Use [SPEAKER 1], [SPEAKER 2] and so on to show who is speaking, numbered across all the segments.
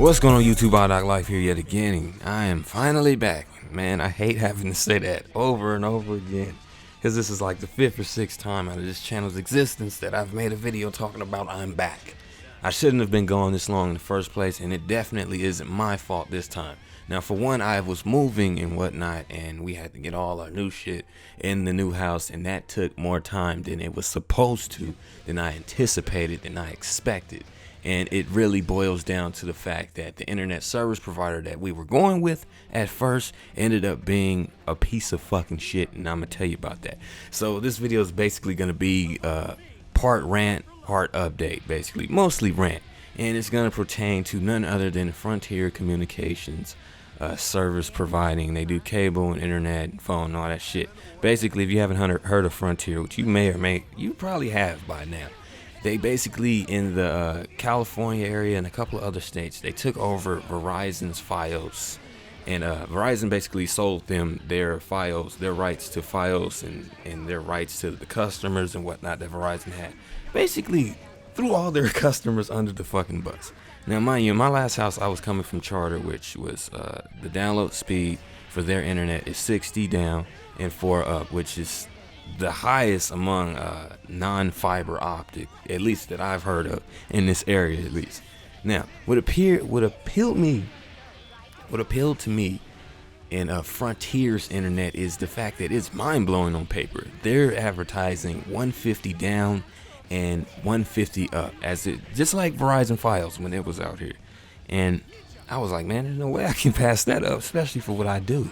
[SPEAKER 1] What's going on YouTube? Life here yet again. I am finally back. Man, I hate having to say that over and over again, because this is like the 5th or 6th time out of this channel's existence that I've made a video talking about I'm back. I shouldn't have been gone this long in the first place, and it definitely isn't my fault this time. Now, for one, I was moving and whatnot, and we had to get all our new shit in the new house, and that took more time than it was supposed to, than I anticipated, than I expected. And it really boils down to the fact that the internet service provider that we were going with at first ended up being a piece of fucking shit, and I'm gonna tell you about that. So this video is basically gonna be part rant, part update, basically mostly rant, and it's gonna pertain to none other than Frontier Communications service providing. They do cable and internet and phone and all that shit. Basically, if you haven't heard of Frontier, which you you probably have by now, they basically, in the California area and a couple of other states, they took over Verizon's Fios, and Verizon basically sold them their Fios, their rights to Fios, and their rights to the customers and whatnot that Verizon had. Basically threw all their customers under the fucking bus. Now, mind you, in my last house, I was coming from Charter, which was the download speed for their internet is 60 down and 4 up, which is the highest among non-fiber optic, at least that I've heard of in this area, at least. Now, what appealed to me in Frontier's internet is the fact that it's mind-blowing on paper. They're advertising 150 down and 150 up, just like Verizon Fios when it was out here. And I was like, man, there's no way I can pass that up, especially for what I do.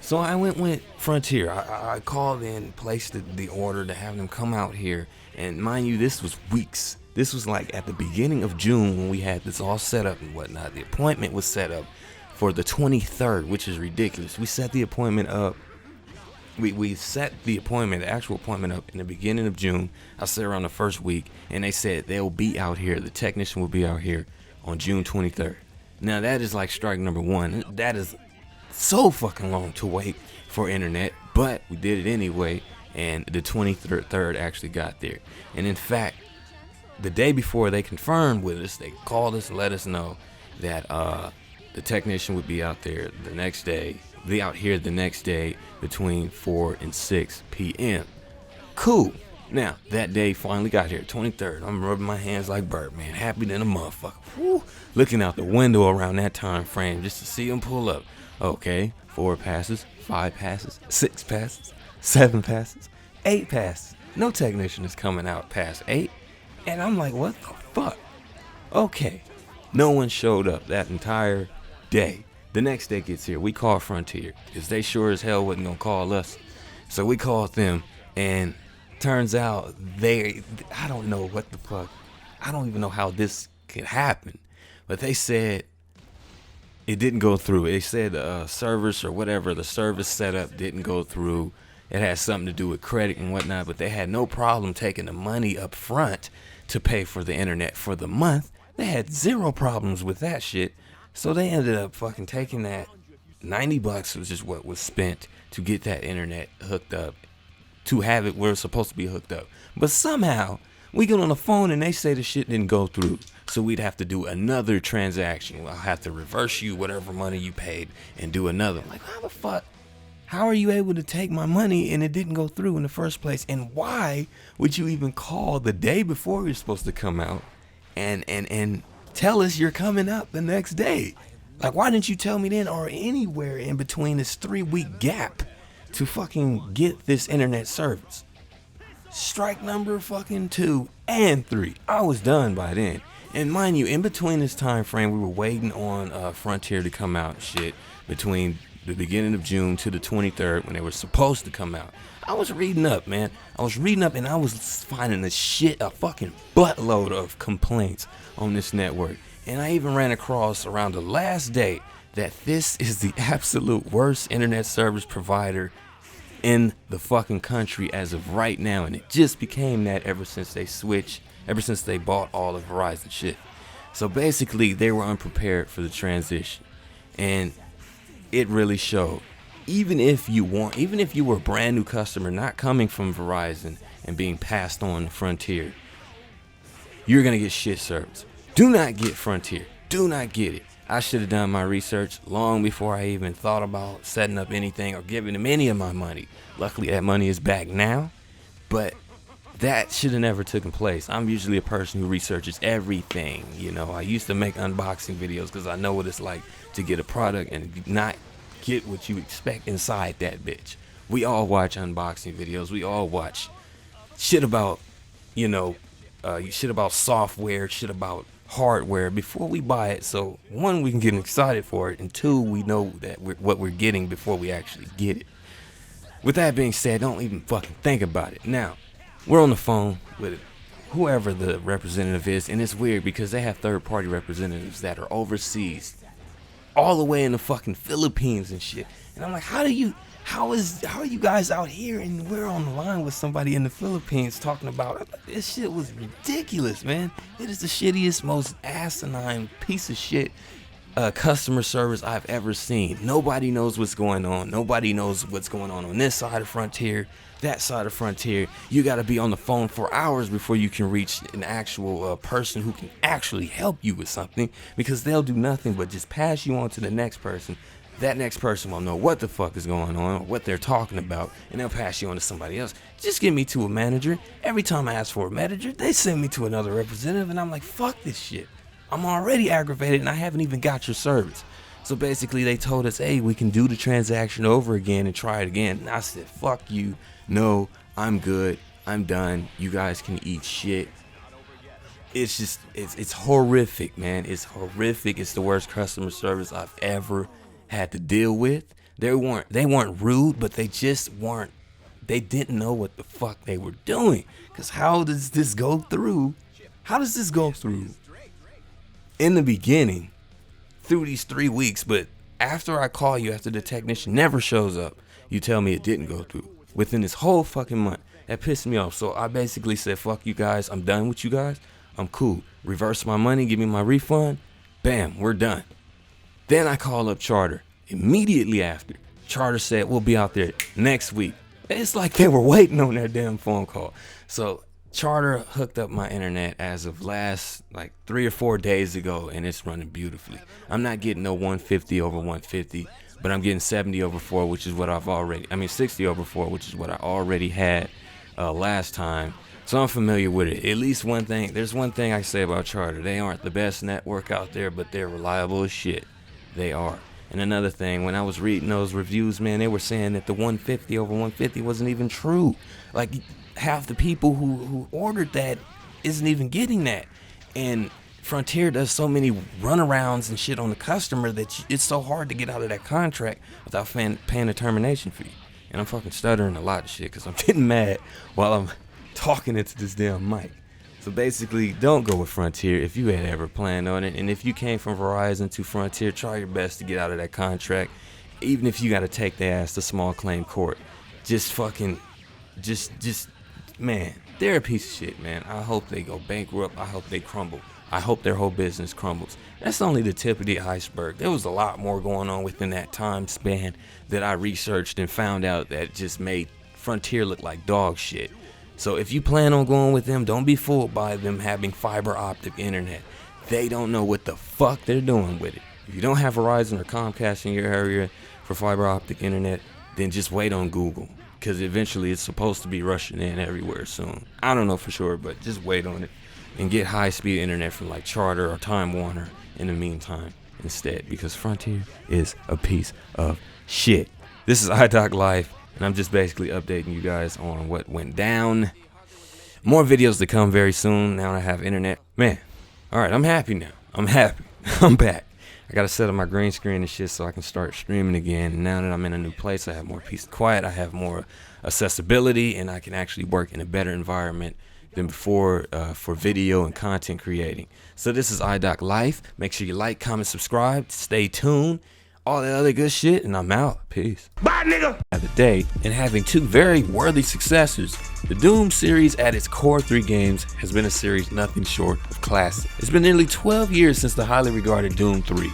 [SPEAKER 1] So I went with Frontier. I called in, placed the order to have them come out here. And mind you, this was weeks. This was like at the beginning of June when we had this all set up and whatnot. The appointment was set up for the 23rd, which is ridiculous. We set the appointment up. We set the actual appointment up in the beginning of June. I said around the first week, and they said they'll be out here. The technician will be out here on June 23rd. Now that is like strike number one. That is so fucking long to wait for internet, but we did it anyway, and the 23rd actually got there. And in fact, the day before they confirmed with us, they called us and let us know that the technician would be out there the next day, between 4 and 6 p.m. Cool. Now, that day finally got here, 23rd. I'm rubbing my hands like Birdman, happy than a motherfucker. Woo. Looking out the window around that time frame just to see him pull up. Okay, 4 passes, 5 passes, 6 passes, 7 passes, 8 passes. No technician is coming out past 8. And I'm like, what the fuck? Okay, no one showed up that entire day. The next day gets here, we call Frontier, because they sure as hell wasn't gonna call us. So we called them, and turns out I don't know what the fuck. I don't even know how this could happen. But they said it didn't go through. They said the service or whatever, the service setup didn't go through. It had something to do with credit and whatnot, but they had no problem taking the money up front to pay for the internet for the month. They had zero problems with that shit. So they ended up fucking taking that $90, which is what was spent to get that internet hooked up, to have it where it's supposed to be hooked up. But somehow we get on the phone and they say the shit didn't go through. So we'd have to do another transaction. I'll have to reverse you whatever money you paid and do another. I'm like, how the fuck? How are you able to take my money and it didn't go through in the first place? And why would you even call the day before you're supposed to come out and tell us you're coming up the next day? Like, why didn't you tell me then, or anywhere in between this 3-week gap to fucking get this internet service? Strike number fucking 2 and 3. I was done by then. And mind you, in between this time frame, we were waiting on Frontier to come out and shit, between the beginning of June to the 23rd when they were supposed to come out. I was reading up, man. And I was finding a fucking buttload of complaints on this network. And I even ran across around the last day that this is the absolute worst internet service provider in the fucking country as of right now. And it just became that ever since they bought all of Verizon shit. So basically, they were unprepared for the transition, and it really showed. Even if you were a brand new customer not coming from Verizon and being passed on to Frontier, you're gonna get shit service. Do not get Frontier. Do not get it. I should have done my research long before I even thought about setting up anything or giving him any of my money. Luckily that money is back now, but that should have never taken place. I'm usually a person who researches everything. You know, I used to make unboxing videos because I know what it's like to get a product and not get what you expect inside that bitch. We all watch unboxing videos. We all watch shit about, you know, shit about software, shit about hardware before we buy it. So one, we can get excited for it, and two, we know that what we're getting before we actually get it. With that being said, don't even fucking think about it. Now, we're on the phone with whoever the representative is, and it's weird because they have third-party representatives that are overseas, all the way in the fucking Philippines and shit. And I'm like, how are you guys out here and we're on the line with somebody in the Philippines talking about this shit? Was ridiculous, man. It is the shittiest, most asinine piece of shit customer service I've ever seen. Nobody knows what's going on. Nobody knows what's going on this side of Frontier, that side of Frontier. You got to be on the phone for hours before you can reach an actual person who can actually help you with something, because they'll do nothing but just pass you on to the next person. That next person will know what the fuck is going on, or what they're talking about, and they'll pass you on to somebody else. Just get me to a manager. Every time I ask for a manager, they send me to another representative, and I'm like, fuck this shit. I'm already aggravated and I haven't even got your service. So basically they told us, hey, we can do the transaction over again and try it again. And I said, fuck you. No, I'm good. I'm done. You guys can eat shit. It's just, it's horrific, man. It's horrific. It's the worst customer service I've ever had to deal with. They weren't rude, but they didn't know what the fuck they were doing. Because how does this go through? How does this go through? In the beginning, through these 3 weeks, but after I call you, after the technician never shows up, you tell me it didn't go through within this whole fucking month. That pissed me off. So I basically said, fuck you guys. I'm done with you guys. I'm cool. Reverse my money. Give me my refund. Bam, we're done. Then I call up Charter immediately after. Charter said, we'll be out there next week. It's like they were waiting on that damn phone call. So Charter hooked up my internet as of last like 3 or 4 days ago, and it's running beautifully. I'm not getting no 150 over 150, but I'm getting 70 over 4, which is what 60 over 4, which is what I already had last time. So I'm familiar with it. At least one thing, there's one thing I say about Charter. They aren't the best network out there, but they're reliable as shit. They are. And another thing, when I was reading those reviews, man, they were saying that the 150 over 150 wasn't even true. Like, half the people who ordered that isn't even getting that. And Frontier does so many runarounds and shit on the customer that it's so hard to get out of that contract without paying a termination fee. And I'm fucking stuttering a lot of shit because I'm getting mad while I'm talking into this damn mic. So basically, don't go with Frontier if you had ever planned on it. And if you came from Verizon to Frontier, try your best to get out of that contract. Even if you got to take their ass to small claim court. Man, they're a piece of shit, man. I hope they go bankrupt. I hope they crumble. I hope their whole business crumbles. That's only the tip of the iceberg. There was a lot more going on within that time span that I researched and found out that just made Frontier look like dog shit. So if you plan on going with them, don't be fooled by them having fiber optic internet. They don't know what the fuck they're doing with it. If you don't have Verizon or Comcast in your area for fiber optic internet, then just wait on Google, because eventually it's supposed to be rushing in everywhere soon. I don't know for sure, but just wait on it and get high-speed internet from like Charter or Time Warner in the meantime instead, because Frontier is a piece of shit. This is iDoc Life, and I'm just basically updating you guys on what went down. More videos to come very soon now that I have internet. Man, alright, I'm happy now. I'm happy. I'm back. I gotta set up my green screen and shit so I can start streaming again. And now that I'm in a new place, I have more peace and quiet. I have more accessibility, and I can actually work in a better environment than before for video and content creating. So this is iDoc Life. Make sure you like, comment, subscribe. Stay tuned. All that other good shit, and I'm out. Peace. Bye, nigga! The day, and having two very worthy successors, the Doom series at its core 3 games has been a series nothing short of classic. It's been nearly 12 years since the highly regarded Doom 3.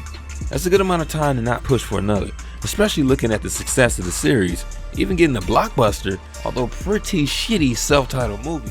[SPEAKER 1] That's a good amount of time to not push for another, especially looking at the success of the series, even getting a blockbuster, although pretty shitty self-titled movie.